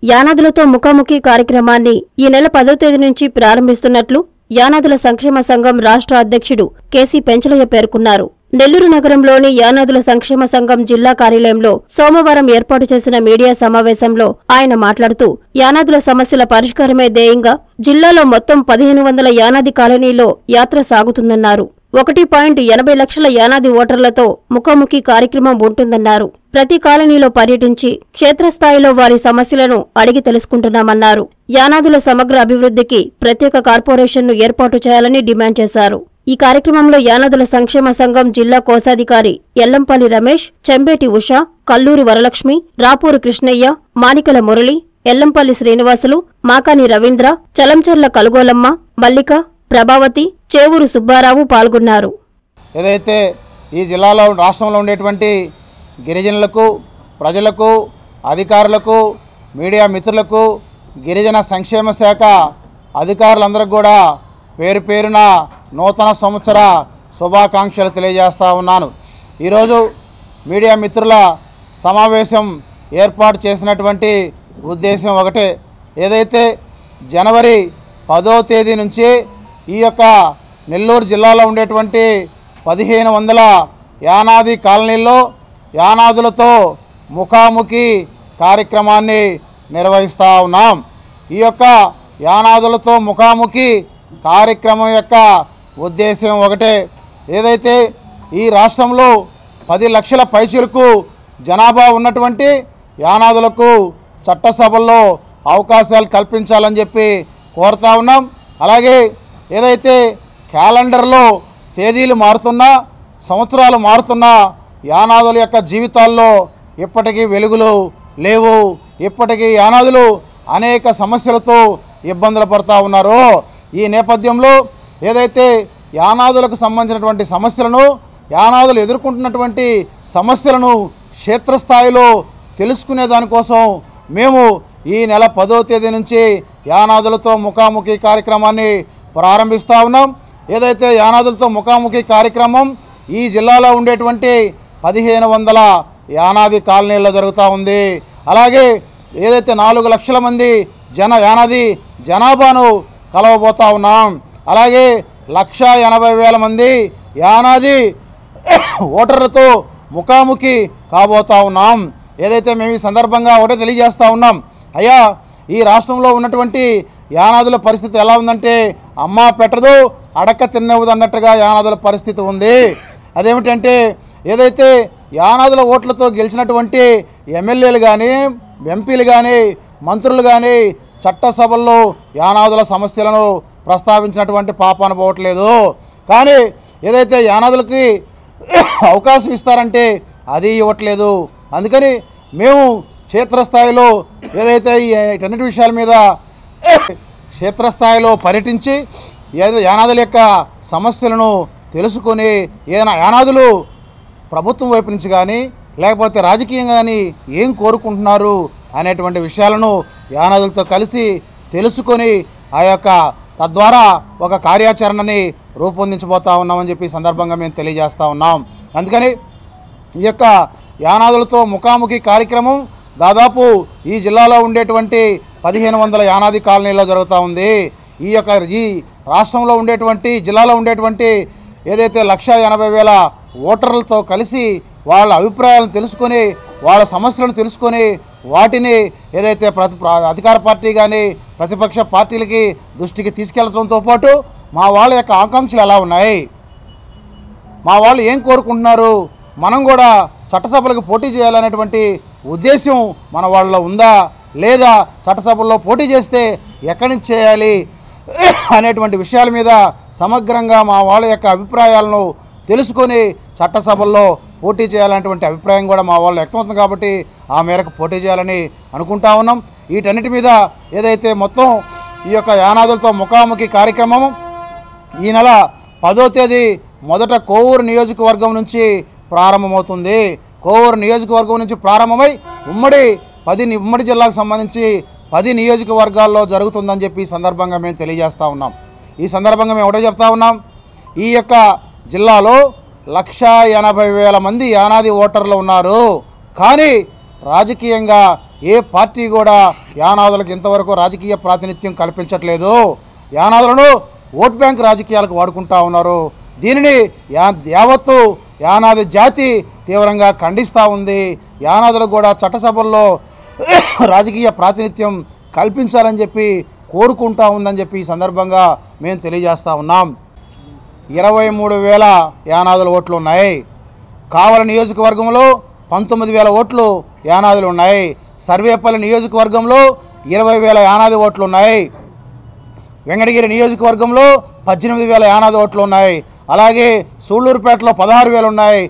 యానాదులతో ముఖాముఖి కార్యక్రమాన్ని ఈ నెల 10వ తేదీ నుంచి ప్రారంభిస్తున్నట్లు యానాదుల సంక్షేమ సంఘం రాష్ట్ర అధ్యక్షుడు కేసీ పెంచలయ్య పేర్కొన్నారు. నెల్లూరు నగరంలోని యానాదుల సంక్షేమ సంఘం జిల్లా కార్యాలయంలో సోమవారం ఏర్పాటు చేసిన మీడియా సమావేశంలో ఆయన మాట్లాడుతూ యానాదుల సమస్యల పరిష్కారమే ధ్యేయంగా జిల్లాలో మొత్తం 1500 యానాది కాలనీలో యాత్ర సాగుతుందన్నారు. 1.80 లక్షల యానాది ఓటర్లతో ముఖాముఖి కార్యక్రమం ఉంటుందన్నారు. ప్రతి కాలనీలో పర్యటించి క్షేత్రస్థాయిలో వారి సమస్యలను అడిగి తెలుసుకుంటున్నామన్నారు. యానాదుల సమగ్ర అభివృద్ధికి ప్రత్యేక కార్పొరేషన్ను ఏర్పాటు చేయాలని డిమాండ్ చేశారు. ఈ కార్యక్రమంలో యానాదుల సంక్షేమ సంఘం జిల్లా కోశాధికారి ఎల్లంపల్లి రమేష్, చెంబేటి ఉష, కల్లూరి వరలక్ష్మి, రాపూరు కృష్ణయ్య, మానికల మురళి, ఎల్లంపల్లి శ్రీనివాసులు, మాకాని రవీంద్ర, చలంచర్ల కలుగోలమ్మ, మల్లిక, ప్రభావతి, చేవూరు సుబ్బారావు పాల్గొన్నారు. ఏదైతే ఈ జిల్లాలో రాష్ట్రంలో ఉండేటువంటి గిరిజనులకు, ప్రజలకు, అధికారులకు, మీడియా మిత్రులకు, గిరిజన సంక్షేమ శాఖ అధికారులందరికీ కూడా పేరు పేరున నూతన సంవత్సర శుభాకాంక్షలు తెలియజేస్తూ ఉన్నాను. ఈరోజు మీడియా మిత్రుల సమావేశం ఏర్పాటు చేసినటువంటి ఉద్దేశం ఒకటే. ఏదైతే జనవరి 10వ తేదీ నుంచి ఈ యొక్క నెల్లూరు జిల్లాలో ఉండేటువంటి 1500 యానాది కాలనీల్లో యానాదులతో ముఖాముఖి కార్యక్రమాన్ని నిర్వహిస్తూ ఉన్నాం. ఈ యొక్క యానాదులతో ముఖాముఖి కార్యక్రమం యొక్క ఉద్దేశం ఒకటే. ఏదైతే ఈ రాష్ట్రంలో 10 లక్షల పైచిలకు జనాభా ఉన్నటువంటి యానాదులకు చట్టసభల్లో అవకాశాలు కల్పించాలని చెప్పి కోరుతా ఉన్నాం. అలాగే ఏదైతే క్యాలెండర్లో తేదీలు మారుతున్నా, సంవత్సరాలు మారుతున్నా యానాదుల యొక్క జీవితాల్లో ఇప్పటికీ వెలుగులు లేవు. ఇప్పటికీ యానాదులు అనేక సమస్యలతో ఇబ్బందులు పడుతూ ఉన్నారు. ఈ నేపథ్యంలో ఏదైతే యానాదులకు సంబంధించినటువంటి సమస్యలను, యానాదులు ఎదుర్కొంటున్నటువంటి సమస్యలను క్షేత్రస్థాయిలో తెలుసుకునే దానికోసం మేము ఈ నెల 10వ తేదీ నుంచి యానాదులతో ముఖాముఖి కార్యక్రమాన్ని ప్రారంభిస్తూ ఉన్నాం. ఏదైతే యానాదులతో ముఖాముఖి కార్యక్రమం ఈ జిల్లాలో ఉండేటువంటి 1500 యానాది కాలనీల్లో జరుగుతూ ఉంది. అలాగే ఏదైతే 4 లక్షల మంది యానాది జనాభాను కలవబోతూ ఉన్నాం. అలాగే 1,80,000 మంది యానాది ఓటర్లతో ముఖాముఖి కాబోతూ ఉన్నాం. ఏదైతే మేము ఈ సందర్భంగా ఒకటే తెలియజేస్తూ ఉన్నాం, అయ్యా ఈ రాష్ట్రంలో ఉన్నటువంటి యానాదుల పరిస్థితి ఎలా ఉందంటే అమ్మ పెట్టదు అడక్క తిన్నవదు అన్నట్టుగా యానాదుల పరిస్థితి ఉంది. అదేమిటంటే ఏదైతే యానాదుల ఓట్లతో గెలిచినటువంటి ఎమ్మెల్యేలు కానీ, ఎంపీలు కానీ, మంత్రులు కానీ చట్టసభల్లో యానాదుల సమస్యలను ప్రస్తావించినటువంటి పాపాన పోవట్లేదు. కానీ ఏదైతే యానాదులకి అవకాశం ఇస్తారంటే అది ఇవ్వట్లేదు. అందుకని మేము క్షేత్రస్థాయిలో ఏదైతే వీటన్నిటి విషయాల మీద క్షేత్రస్థాయిలో పర్యటించి యానాదుల యొక్క సమస్యలను తెలుసుకొని ఏదైనా యానాదులు ప్రభుత్వం వైపు నుంచి కానీ లేకపోతే రాజకీయంగా కానీ ఏం కోరుకుంటున్నారు అనేటువంటి విషయాలను యానాదులతో కలిసి తెలుసుకొని ఆ యొక్క తద్వారా ఒక కార్యాచరణని రూపొందించబోతా ఉన్నామని చెప్పి సందర్భంగా మేము తెలియజేస్తూ ఉన్నాం. అందుకని ఈ యొక్క యానాదులతో ముఖాముఖి కార్యక్రమం దాదాపు ఈ జిల్లాలో ఉండేటువంటి 1500 యానాది కాలనీలో జరుగుతూ ఉంది. ఈ రాష్ట్రంలో ఉండేటువంటి జిల్లాలో ఉండేటువంటి ఏదైతే 1,80,000 ఓటర్లతో కలిసి వాళ్ళ అభిప్రాయాలను తెలుసుకొని, వాళ్ళ సమస్యలను తెలుసుకొని వాటిని ఏదైతే అధికార పార్టీ కానీ ప్రతిపక్ష పార్టీలకి దృష్టికి తీసుకెళ్లడంతో పాటు మా వాళ్ళ యొక్క ఆకాంక్షలు ఎలా ఉన్నాయి, మా వాళ్ళు ఏం కోరుకుంటున్నారు, మనం కూడా చట్టసభలకు పోటీ చేయాలనేటువంటి ఉద్దేశం మన వాళ్ళలో ఉందా లేదా, చట్టసభల్లో పోటీ చేస్తే ఎక్కడి నుంచి చేయాలి అనేటువంటి విషయాల మీద సమగ్రంగా మా వాళ్ళ యొక్క అభిప్రాయాలను తెలుసుకొని చట్టసభల్లో పోటీ చేయాలనేటువంటి అభిప్రాయం కూడా మా వాళ్ళు వ్యక్తమవుతుంది. కాబట్టి ఆ మేరకు పోటీ చేయాలని అనుకుంటా ఉన్నాం. వీటన్నిటి మీద ఏదైతే మొత్తం ఈ యొక్క యానాదులతో ముఖాముఖి కార్యక్రమం ఈ నెల 10వ తేదీ మొదట కోవూరు నియోజకవర్గం నుంచి ప్రారంభమవుతుంది. కోవూరు నియోజకవర్గం నుంచి ప్రారంభమై ఉమ్మడి జిల్లాకు సంబంధించి 10 నియోజకవర్గాల్లో జరుగుతుందని చెప్పి ఈ సందర్భంగా మేము తెలియజేస్తూ ఉన్నాం. ఈ సందర్భంగా మేము ఒకటే చెప్తా ఉన్నాం, ఈ యొక్క జిల్లాలో 1,80,000 మంది యానాది ఓటర్లు ఉన్నారు. కానీ రాజకీయంగా ఏ పార్టీ కూడా యానాదులకు ఇంతవరకు రాజకీయ ప్రాతినిధ్యం కల్పించట్లేదు. యానాదులను ఓట్ బ్యాంక్ రాజకీయాలకు వాడుకుంటా ఉన్నారు. దీనిని యావత్తు యానాది జాతి తీవ్రంగా ఖండిస్తూ ఉంది. యానాదులకు కూడా చట్టసభల్లో రాజకీయ ప్రాతినిధ్యం కల్పించాలని చెప్పి కోరుకుంటా ఉందని చెప్పి ఈ సందర్భంగా మేము తెలియజేస్తూ ఉన్నాం. 23,000 యానాదుల ఓట్లు ఉన్నాయి. కావలి నియోజకవర్గంలో 19,000 ఓట్లు యానాదులు ఉన్నాయి. సర్వేపల్లి నియోజకవర్గంలో 20,000 యానాది ఓట్లు ఉన్నాయి. వెంకటగిరి నియోజకవర్గంలో 18,000 యానాది ఓట్లు ఉన్నాయి. అలాగే సూళ్లూరుపేటలో 16,000 ఉన్నాయి.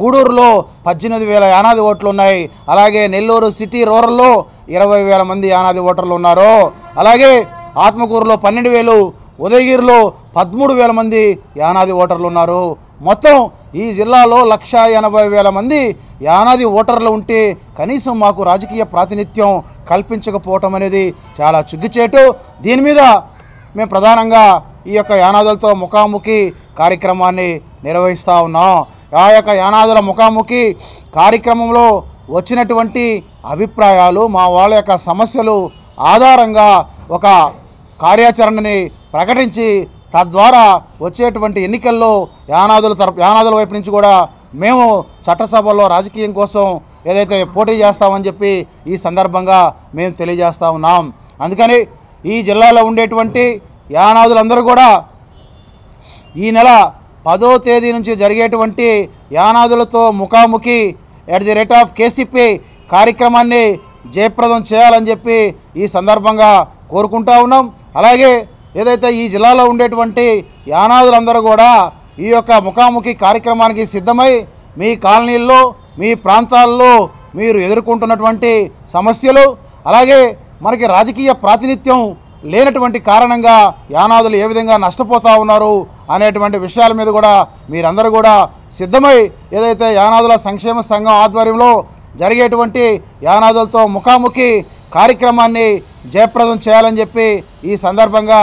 గూడూరులో 18,000 యానాది ఓట్లు ఉన్నాయి. అలాగే నెల్లూరు సిటీ రూరల్లో 20,000 మంది యానాది ఓటర్లు ఉన్నారు. అలాగే ఆత్మకూరులో 12,000, ఉదయగిరిలో 13,000 మంది యానాది ఓటర్లు ఉన్నారు. మొత్తం ఈ జిల్లాలో 1,80,000 మంది యానాది ఓటర్లు ఉంటే కనీసం మాకు రాజకీయ ప్రాతినిధ్యం కల్పించకపోవటం అనేది చాలా సిగ్గుచేటు. దీని మీద మేము ప్రధానంగా ఈ యొక్క యానాదులతో ముఖాముఖి కార్యక్రమాన్ని నిర్వహిస్తూ ఉన్నాం. ఆ యొక్క యానాదుల ముఖాముఖి కార్యక్రమంలో వచ్చినటువంటి అభిప్రాయాలు, మా వాళ్ళ యొక్క సమస్యలు ఆధారంగా ఒక కార్యాచరణని ప్రకటించి తద్వారా వచ్చేటువంటి ఎన్నికల్లో యానాదుల వైపు నుంచి కూడా మేము చట్టసభల్లో రాజకీయం కోసం ఏదైతే పోటీ చేస్తామని చెప్పి ఈ సందర్భంగా మేము తెలియజేస్తూ ఉన్నాం. అందుకని ఈ జిల్లాలో ఉండేటువంటి యానాదులందరూ కూడా ఈ నెల 10వ తేదీ నుంచి జరిగేటువంటి యానాదులతో ముఖాముఖి @KCP కార్యక్రమాన్ని జయప్రదం చేయాలని చెప్పి ఈ సందర్భంగా కోరుకుంటా ఉన్నాం. అలాగే ఏదైతే ఈ జిల్లాలో ఉండేటువంటి యానాదులందరూ కూడా ఈ యొక్క ముఖాముఖి కార్యక్రమానికి సిద్ధమై మీ కాలనీల్లో, మీ ప్రాంతాల్లో మీరు ఎదుర్కొంటున్నటువంటి సమస్యలు, అలాగే మనకి రాజకీయ ప్రాతినిధ్యం లేనటువంటి కారణంగా యానాదులు ఏ విధంగా నష్టపోతూ ఉన్నారు అనేటువంటి విషయాల మీద కూడా మీరందరూ కూడా సిద్ధమై ఏదైతే యానాదుల సంక్షేమ సంఘం ఆధ్వర్యంలో జరిగేటువంటి యానాదులతో ముఖాముఖి కార్యక్రమాన్ని జయప్రదం చేయాలని చెప్పి ఈ సందర్భంగా